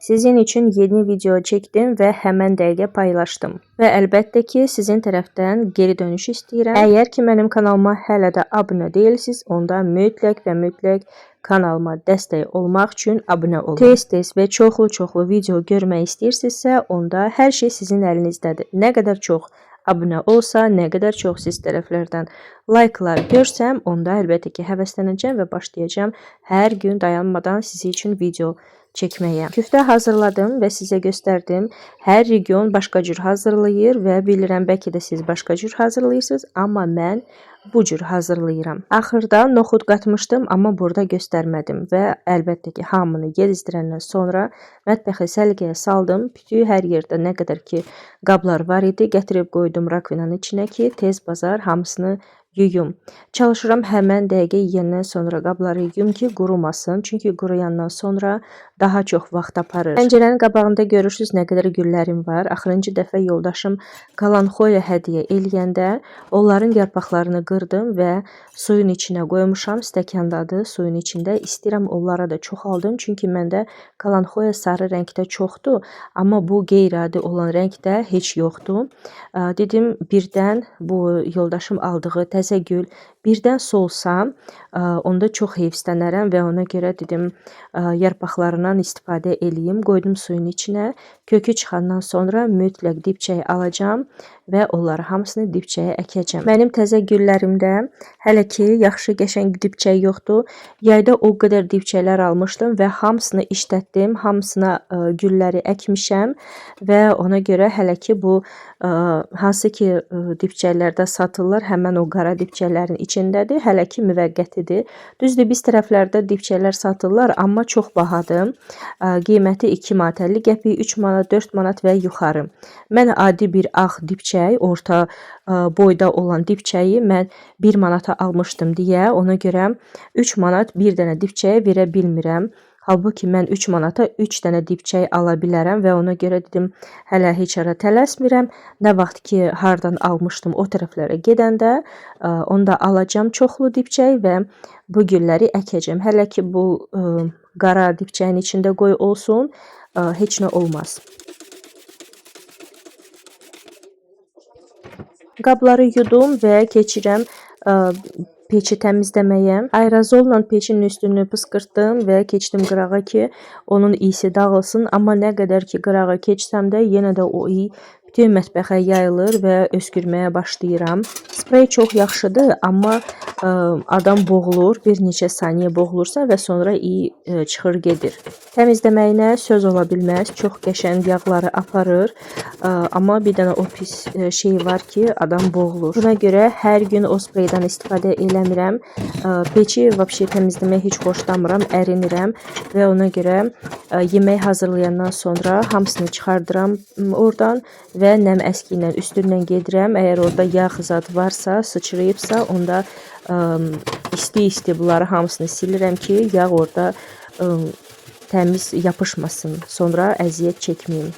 Sizin için yeni video çekdim və həmən dəqiqə paylaşdım. Və əlbəttə ki, sizin tərəfdən geri dönüş istəyirəm. Əgər ki, mənim kanalıma hələ də abunə deyilsiniz, onda mütləq və mütləq kanalıma dəstək olmaq üçün abunə olun. Tez-tez və çoxlu video görmək istəyirsinizsə, onda hər şey sizin əlinizdədir. Nə qədər çox abunə olsa, nə qədər çox siz tərəflərdən like'lar görsəm, onda əlbəttə ki, həvəslənəcəm və başlayacağım hər gün dayanmadan sizi üçün video çəkməyə. Küftə hazırladım və sizə göstərdim. Hər region başqa cür hazırlayır və bilirəm bəlkə də siz başqa cür hazırlayırsınız, amma mən bu cür hazırlayıram. Axırda noxud qatmışdım, amma burada göstərmədim və əlbəttə ki, hamını yedizdirəndən sonra mətbəxi səliqəyə saldım. Bütün hər yerdə nə qədər ki qablar var idi, gətirib qoydum rakvinanın içinə ki, tez bazar hamısını yuyum. Çalışıram həmən dəqiqə yeyəndən sonra qabları yuyum ki, qurumasın. Çünki quruyandan sonra daha çox vaxt aparır. Pəncərənin qabağında görürsünüz nə qədər güllərim var. Axırıncı dəfə yoldaşım qalanxoya hədiyyə eləyəndə onların yarpaqlarını qırdım və suyun içinə qoymuşam. Stəkandadır, suyun içində. İstəyirəm onlara da çoxaldım. Çünki məndə qalanxoya sarı rəngdə çoxdur. Amma bu qeyri-adi olan rəngdə heç yoxdur. Dedim birdən bu yoldaşım aldığı təzə gül birdən solsam, onda çox heyfslənərəm və ona görə dedim yarpaqlarından istifadə eləyim. Qoydum suyun içinə. Kökü çıxandan sonra mütləq dibçəyi alacağım və onları hamısını dibçəyə əkəcəm. Mənim təzə güllərimdə hələ ki yaxşı qəşəng dibçək yoxdur. Yayda o qədər dibçəklər almışdım və hamısını işlətdim. Hamısına gülləri əkmişəm və ona görə hələ ki bu hansı ki dibçəklərdə satılır, həmən o qara dibçəklərin içindədir. Hələ ki müvəqqətidir. Düzdür, biz tərəflərdə dibçəklər satırlar, amma çox bahadır. Qiyməti 2 manat 50 qəpik, 3 manat, 4 manat və yuxarı. Mən adi bir ağ dibçək, orta boyda olan dibçəyi mən 1 manata almışdım deyə, ona görə 3 manat bir dənə dibçəyə verə bilmirəm. Halbuki mən 3 manata 3 dənə dibçək ala bilərəm və ona görə dedim, hələ heç ara tələsmirəm. Nə vaxt ki, hardan almışdım o tərəflərə gedəndə, onda alacağım çoxlu dibçək və bu gülləri əkəcəm. Hələ ki bu qara dibçəyin içində qoy olsun, heç nə olmaz. Qabları yudum və keçirəm peçi təmizləməyə. Aerozolla peçin üstünü pıskırtdım və keçdim qırağa ki, onun iyisi dağılsın. Amma nə qədər ki qırağa keçsəm də yenə də o iy bütün mətbəxə yayılır və öskürməyə başlayıram. Sprey çox yaxşıdır, amma adam boğulur, bir neçə saniyə boğulursa və sonra iy çıxır gedir. Təmizləməyinə söz ola bilməz, çox qəşəng yağları aparır, amma bir dənə o pis şey var ki, adam boğulur. Buna görə hər gün o spreydən istifadə eləmirəm. Peçi vəbşi təmizləməyi heç xoşlamıram, ərinirəm və ona görə yemək hazırlayandan sonra hamısını çıxardıram oradan və nəm əski ilə üstündən gedirəm. Əgər orada yağ zad varsa, sıçrayıbsa, onda isti bunları hamısını silirəm ki, yağ orada təmiz yapışmasın, sonra əziyyət çəkməyim.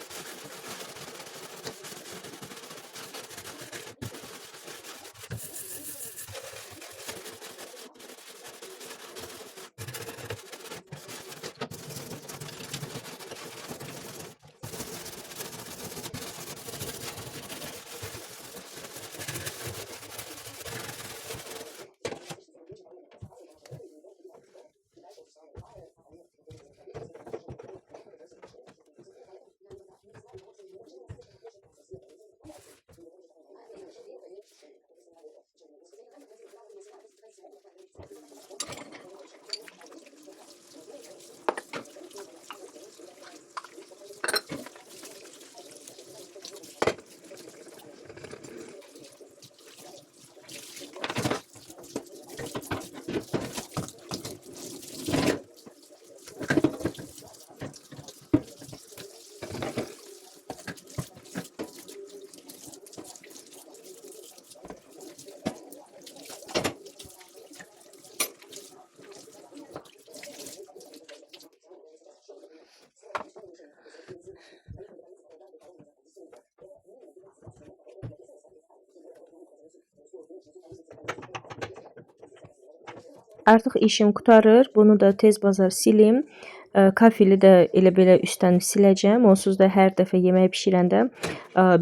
Artıq işim qurtarır. Bunu da tez bazar silim. Kafili də elə belə üstdən siləcəm. Onsuz da hər dəfə yemək bişirəndə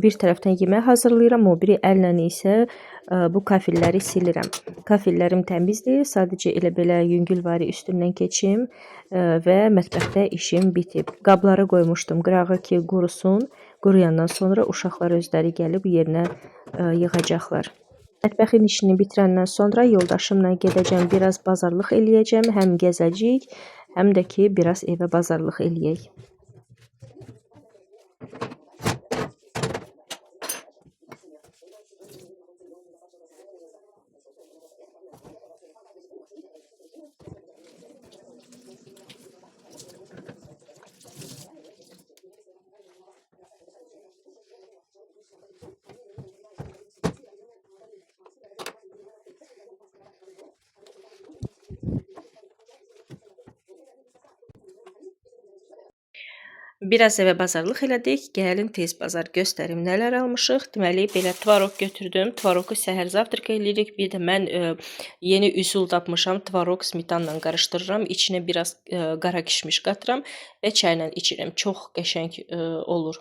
bir tərəfdən yemək hazırlayıram, o biri əllə isə bu kafilləri silirəm. Kafillərim təmizdir. Sadəcə elə belə yüngülvari üstündən keçim və mətbəxdə işim bitib. Qabları qoymuşdum qırağa ki, qurusun. Quruyandan sonra uşaqlar özləri gəlib yerinə yığacaqlar. Mətbəxin işini bitirəndən sonra yoldaşımla gedəcəm, biraz bazarlıq eləyəcəm, həm gəzəcəyik, həm də ki, biraz evə bazarlıq eləyək. Biraz evə bazarlıq elədik. Gəlin tez bazar göstərim nələr almışıq. Deməli, belə tvaroq götürdüm. Tvaroqu səhər zavtraka eləyirik. Bir də mən yeni üsul tapmışam. Tvaroq smetanla qarışdırıram. İçinə biraz qara kişmiş qatıram və çayla içirəm. Çox qəşəng olur.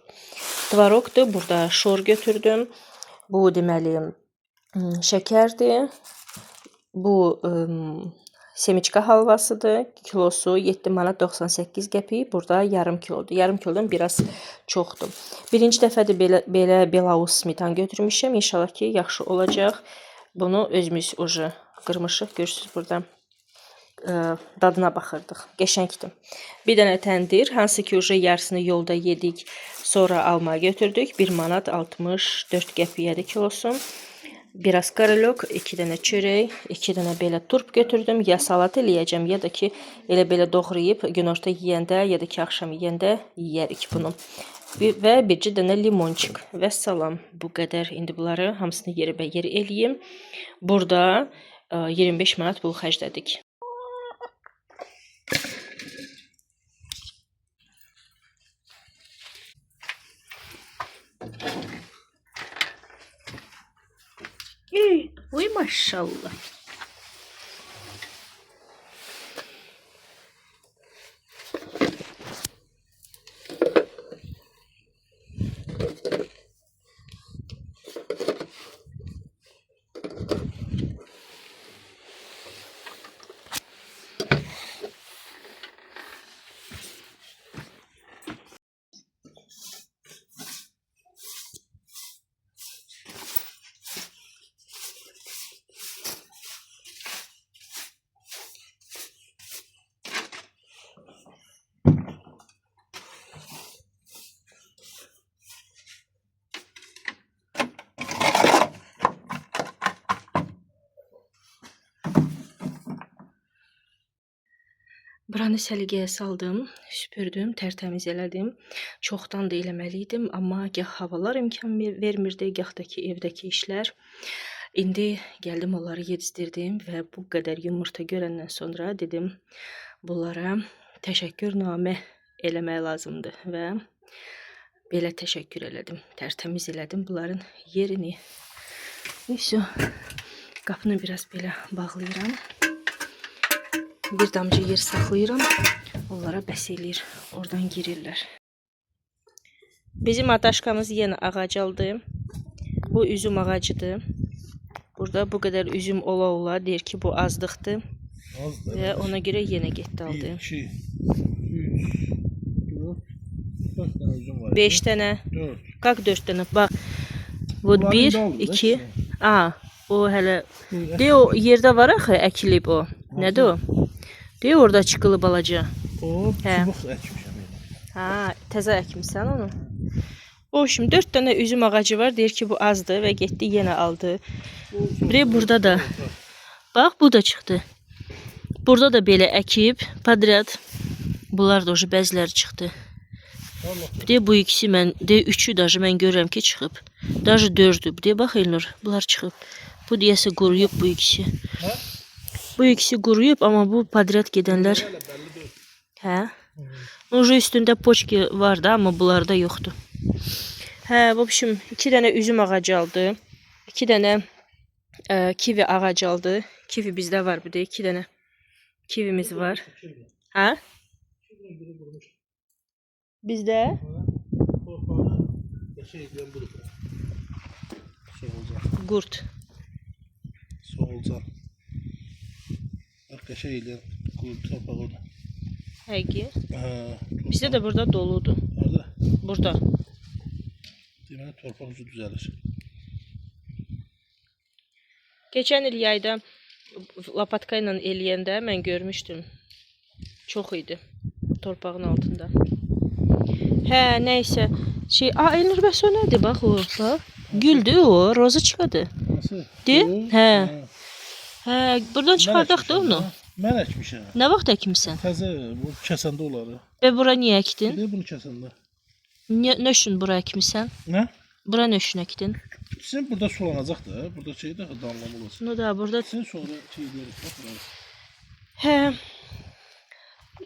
Tvaroqdur. Burada şor götürdüm. Bu deməli şəkərdir. Bu semiçka halvasıdır. Kilosu 7 manat 98 qəpik. Burada yarım kilodur. Yarım kilodan biraz çoxdur. Birinci dəfədir belə Belarus smetan götürmüşəm. İnşallah ki, yaxşı olacaq. Bunu özümüz ucu qırmışıq. Görürsünüz burada. Dadına baxırdıq. Qəşəngdir. Bir dənə təndir. Hansı ki, ucu yarısını yolda yedik. Sonra almağa götürdük. 1 manat 64 qəpiyədir kilosu. Biraz karolok, 2 dənə çörək, 2 dənə belə turp götürdüm. Ya salat eləyəcəm, ya da ki, elə belə doğrayıb günorta yeyəndə, ya da ki, axşam yeyəndə yeyərik bunu. Və bircə dənə limonçik. Və salam. Bu qədər. İndi bunları hamısını yeribə-yer eləyim. Burada 25 manat pul xərclədik. Uy maşallah. Buranı səliqəyə saldım, süpürdüm, tərtəmiz elədim. Çoxdan da eləməliydim, amma gah havalar imkan vermirdi, gah da ki, evdəki işlər. İndi gəldim, onları yedizdirdim və bu qədər yumurta görəndən sonra dedim, bunlara təşəkkürnamə eləmək lazımdır və belə təşəkkür elədim, tərtəmiz elədim bunların yerini. Neyse, qapını biraz belə bağlayıram. Bir damcı yer saxlayıram, onlara bəs eləyir, oradan girirlər. Bizim ataşkamız yenə ağac aldı. Bu üzüm ağacıdır. Burada bu qədər üzüm ola-ola deyir ki, bu azlıqdır. Və ona görə yenə getdi aldı. 5 dənə. Qaq 4 dənə. Bax, bu 1, 2. O hələ. De o yerdə var axı, əkilib o. Nədir o? De orada çıxılı balaca. O, çubuq əkmişəm. Təzə əkmişsən onu. O, şimdi 4 dənə üzüm ağacı var. Deyir ki, bu azdır və getdi yenə aldı. Burada da. Bax, bu da çıxdı. Burada da belə əkib, padriyat. Bunlar da bəziləri çıxdı. Bu ikisi üçü daşı mən görürəm ki, çıxıb. Daşı 4'dür. Bax, Elnur, bunlar çıxıb. Bu deyəsə quruyub bu ikisi. Bu ikisi quruyub, amma bu padriyat gedənlər. Ucu üstündə poçki var da, amma bunlarda yoxdur. В общем, 2 dənə üzüm ağacı aldı. 2 dənə kivi ağacı aldı. Kivi bizdə var, bir də 2 dənə kivimiz var. biri vurmuş. Bizdə Torpağı şey edən budur. Soğulcan. qurd. Soğulcan. Bak şey edən torpağı odur. Həqiqi. Ha, Bizdə də burada doludur. orada. Burada. Deməli torpaq ucu düzəlir. Keçən il yayda lapatka ilə eləyəndə mən görmüşdüm. Çox idi torpağın altında. Hə, nəysə. Elnur bəs o nədir? Bax o, bax. Güldür o, rozaçkadır. Nasıl? De? Bu, Hə. ha. Hə, buradan çıxardaq da onu. Mən əkmişəm. Nə vaxt əkmisən? Təzə bu kəsəndə oları. Və bura niyə əkdin? Bir də bunu kəsəndə. Nə üçün bura əkmisən? Nə? Bura nə üçün əkdin? Sizin burada sulanacaq da, burada şey də damlamalı olsun. Bunu da burada. Sizin sonra şey ederiz, bax buraya. Hə.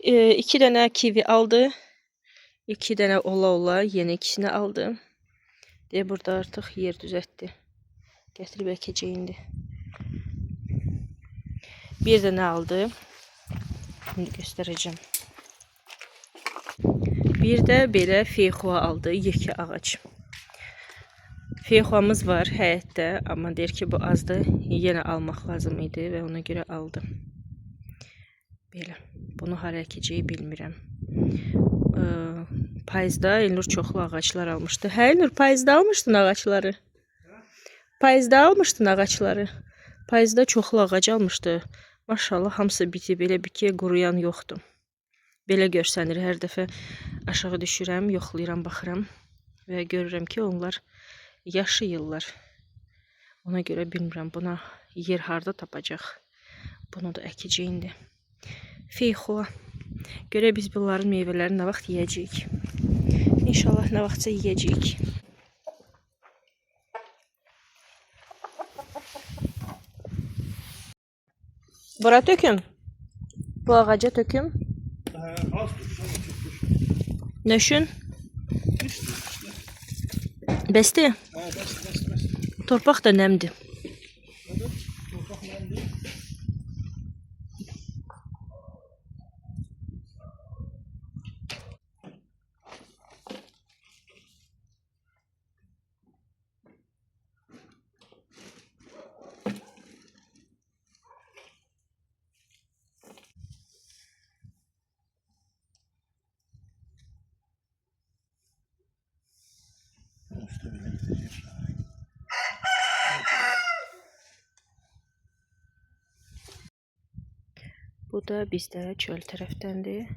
2 dənə kivi aldı. 2 dənə ola yeni ikisini aldı. Deyə burada artıq yer düzəltdi. Gətirib əkəcək indi. Bir dənə aldı. Şimdi göstərəcəm. Bir də belə feyxua aldı, yekə ağac. Feyxuamız var həyətdə, amma deyir ki bu azdır. Yenə almaq lazım idi və ona görə aldım. Belə. Bunu hara əkəcəyi bilmirəm. Payızda Elnur çoxlu ağaçlar almışdı. Hə Elnur, payızda almışdın ağaçları. Payızda almışdın ağaçları. Payızda çoxlu ağac almışdı. Maşallah hamısı bitib, elə bir ki quruyan yoxdur. Belə görsənir, hər dəfə aşağı düşürəm, yoxlayıram, baxıram və görürəm ki onlar yaşayırlar. Ona görə bilmirəm buna yer harda tapacaq. Bunu da əkəcək indi. Feyxua. Görək biz bunların meyvələrini nə vaxt yeyəcəyik. İnşallah nə vaxtsa yeyəcəyik. Bura töküm. Bu ağaca töküm. Az dur, sonra çox dur. Nə üçün? Bəsdir. Hə, bəs. Torpaq da nəmdir. Torpaq məndir. Üstə belə gidəcək. Bu da bizdə çöl tərəfdəndir.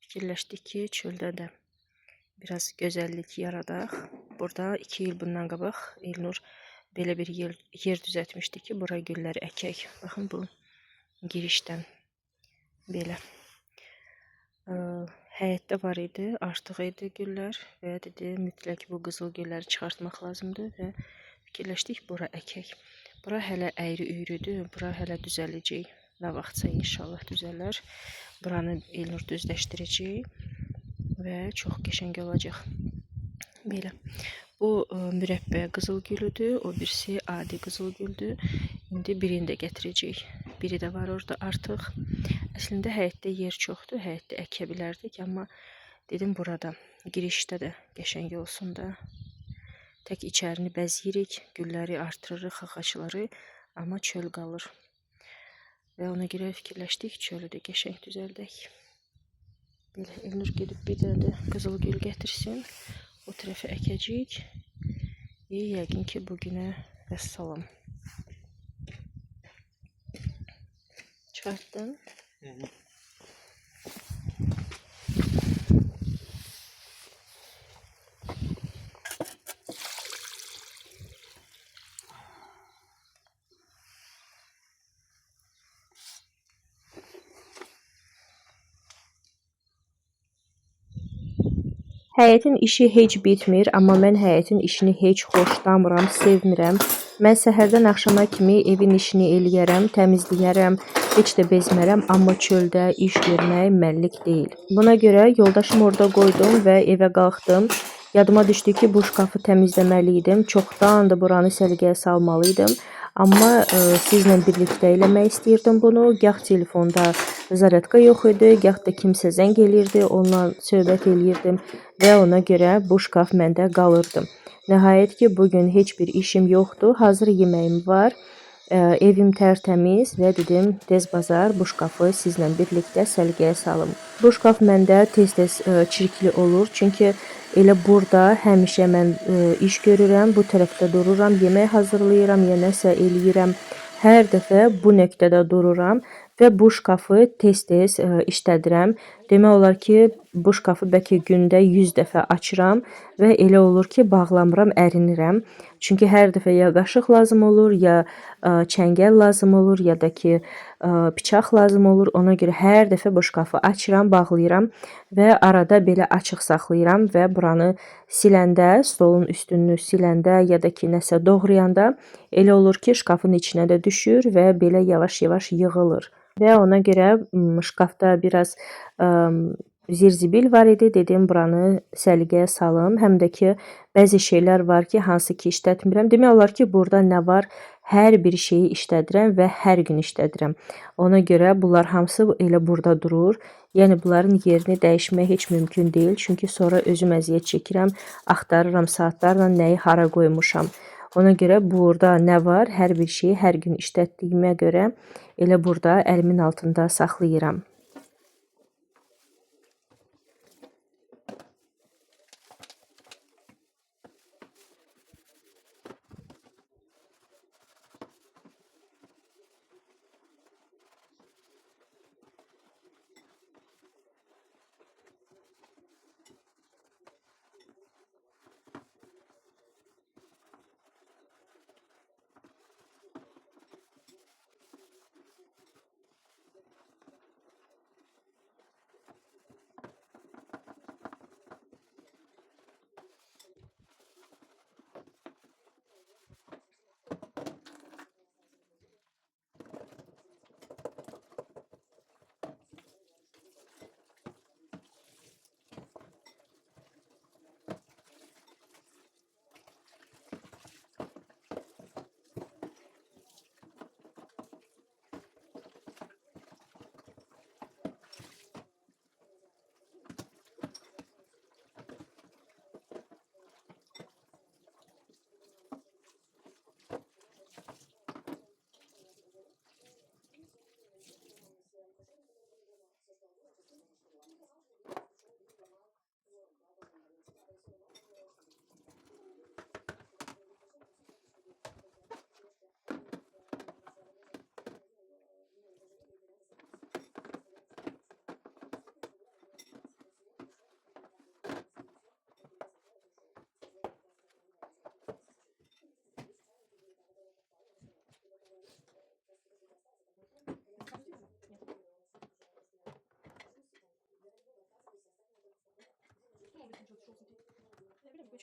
Fikirləşdik ki, çöldə də biraz gözəllik yaradaq. Burada 2 il bundan qabaq Elnur belə bir yer düzəltmişdi ki, bura gülləri əkək. Baxın bu girişdən belə. Həyətdə var idi, artıq idi güllər və dedi mütləq bu qızıl gülləri çıxartmaq lazımdır və fikirləşdik bura əkək. Bura hələ əyri-üyrüdür, bura hələ düzələcək. Nə vaxtsa inşallah düzələr. Buranı Elnur düzləşdirəcək və çox qəşəng olacaq. Belə. Bu mürəbbə qızıl gülüdür, o birisi adi qızıl güldür. İndi birini də gətirəcək. Biri də var orada artıq. Əslində həyətdə yer çoxdur, həyətdə əkə bilərdik, amma dedim burada girişdə də qəşəng olsun da. Tək içərini bəzəyirik, gülləri artırırıq, ağacları, amma çöl qalır. Və ona görə fikirləşdik, çölü də qəşəng düzəldək. Belə Elnur gedib bir dənə də qızıl gül gətirsin. O tərəfə əkəcəyik. Yəqin ki bugünə vəssalam. Çıxartdın. Həyətin işi heç bitmir, amma mən həyətin işini heç xoşlamıram, sevmirəm. Mən səhərdən axşama kimi evin işini eləyərəm, təmizləyərəm, heç də bezmərəm, amma çöldə iş görmək mənlik deyil. Buna görə yoldaşım orada qoydum və evə qalxdım. Yadıma düşdü ki, bu şkafı təmizləməli idim. Çoxdan da buranı səliqəyə salmalı idim. Amma sizlə birlikdə eləmək istəyirdim bunu. Gah telefonda zaryadka yox idi, gah da kimsə zəng eləyirdi, onunla söhbət eləyirdim və ona görə bu şkaf məndə qalırdı. Nəhayət ki, bu gün heç bir işim yoxdur, hazır yeməyim var. Evim tərtəmiz və dedim tez bazar bu şkafı sizlə birlikdə səliqəyə salım. Bu şkaf məndə tez-tez çirkli olur, çünki elə burada həmişə mən iş görürəm, bu tərəfdə dururam, yemək hazırlayıram, ya nəsə eləyirəm. Hər dəfə bu nöqtədə dururam və bu şkafı tez-tez işlədirəm. Demək olar ki, bu şkafı bəlkə gündə 100 dəfə açıram və elə olur ki, bağlamıram, ərinirəm. Çünki hər dəfə ya qaşıq lazım olur, ya çəngəl lazım olur, ya da ki bıçaq lazım olur. Ona görə hər dəfə bu şkafı açıram, bağlayıram və arada belə açıq saxlayıram və buranı siləndə, stolun üstünü siləndə ya da ki nəsə doğrayanda elə olur ki, şkafın içinə də düşür və belə yavaş-yavaş yığılır. Və ona görə şkafda biraz zirzibil var idi, dedim buranı səliqəyə salım. Həm də ki, bəzi şeylər var ki, hansı ki işlətmirəm. Demək olar ki, burada nə var? Hər bir şeyi işlədirəm və hər gün işlədirəm. Ona görə bunlar hamısı elə burada durur. Yəni bunların yerini dəyişmək heç mümkün deyil. Çünki sonra özüm əziyyət çəkirəm, axtarıram saatlarla nəyi hara qoymuşam. Ona görə burada nə var? Hər bir şeyi hər gün işlətdiyimə görə elə burada əlimin altında saxlayıram.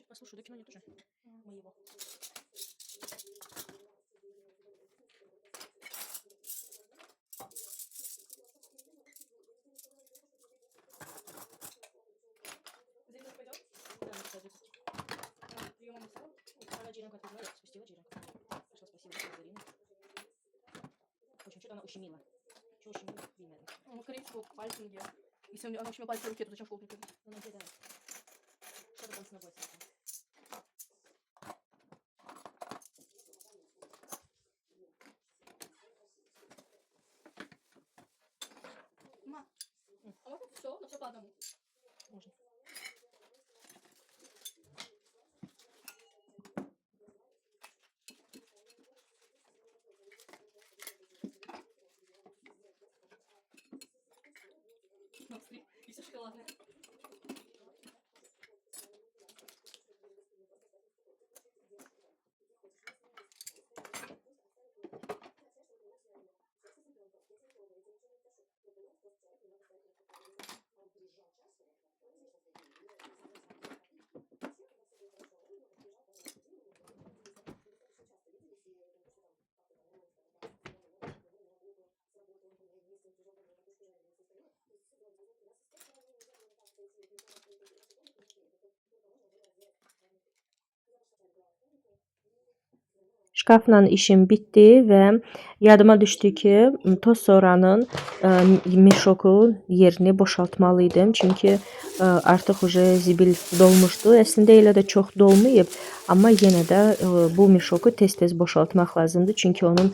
Послушай, до кино нет уже моего. Зарина пойдет? Да, кстати. Ее мама сказала, она Джеренку отвезла, я спустила Джеренку. Хорошо, спасибо, Зарина. В общем, что-то она ущемила. Что ущемила? Видно. Ну, скорее всего, пальцем где. Если она ущемила пальцем в руке, то зачем школу приходить? Ну, где, да. Что-то там с ногой связано. Ма, а можно все? На все по одному? Можно. И все шоколадное. Şkafla işim bitdi və yadıma düşdü ki, toz sonranın mişokun yerini boşaltmalıydım. Çünki artıq zibil dolmuşdu. Əslində elə də çox dolmayıb, amma yenə də bu mişoku tez-tez boşaltmaq lazımdır. Çünki onun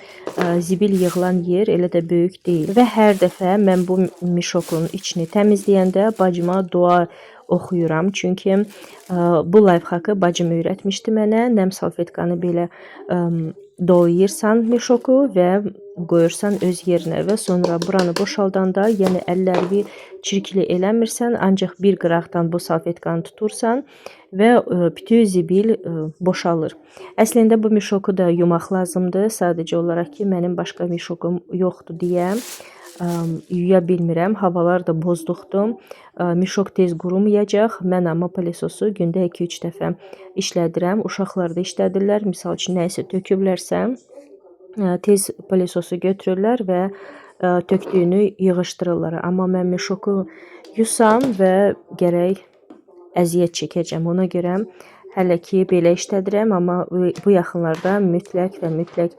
zibil yığılan yer elə də böyük deyil. Və hər dəfə mən bu mişokun içini təmizləyəndə bacıma dua oxuyuram. Çünki bu layfhackı bacım öyrətmişdi mənə. Nəm salfetkanı belə dolayırsan mişoku və qoyursan öz yerinə və sonra buranı boşaldanda, yəni əllərini çirkli eləmirsən, ancaq bir qıraqdan bu salfetkanı tutursan və bütün zibil boşalır. Əslində bu mişoku da yumaq lazımdır. Sadəcə olaraq ki, mənim başqa mişokum yoxdur deyə yuya bilmirəm. Havalar da bozduqdur. Mişok tez qurumayacaq. Mən amma palesosu gündə 2-3 dəfə işlədirəm. Uşaqlar da işlədirlər. Misal üçün nəyisə töküblərsə, tez palesosu götürürlər və tökdüyünü yığışdırırlar. Amma mən mişoku yusam və gərək əziyyət çəkəcəm. Ona görə hələ ki belə işlədirəm, amma bu yaxınlarda mütləq və mütləq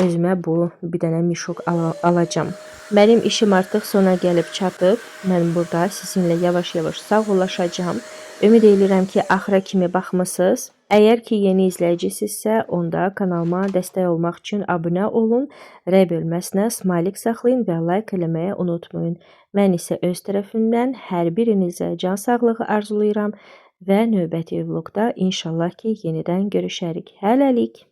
özümə bir dənə mişok alacağam. Mənim işim artıq sona gəlib çatıb. Mən burada sizinlə yavaş-yavaş sağollaşacağam. Ümid edirəm ki, axıra kimi baxmısınız. Əgər ki, yeni izləyicisinizsə, onda kanalıma dəstək olmaq üçün abunə olun, rəy bölməsinə smailik saxlayın və like eləməyi unutmayın. Mən isə öz tərəfimdən hər birinizə can sağlığı arzulayıram və növbəti vlogda inşallah ki, yenidən görüşərik. Hələlik!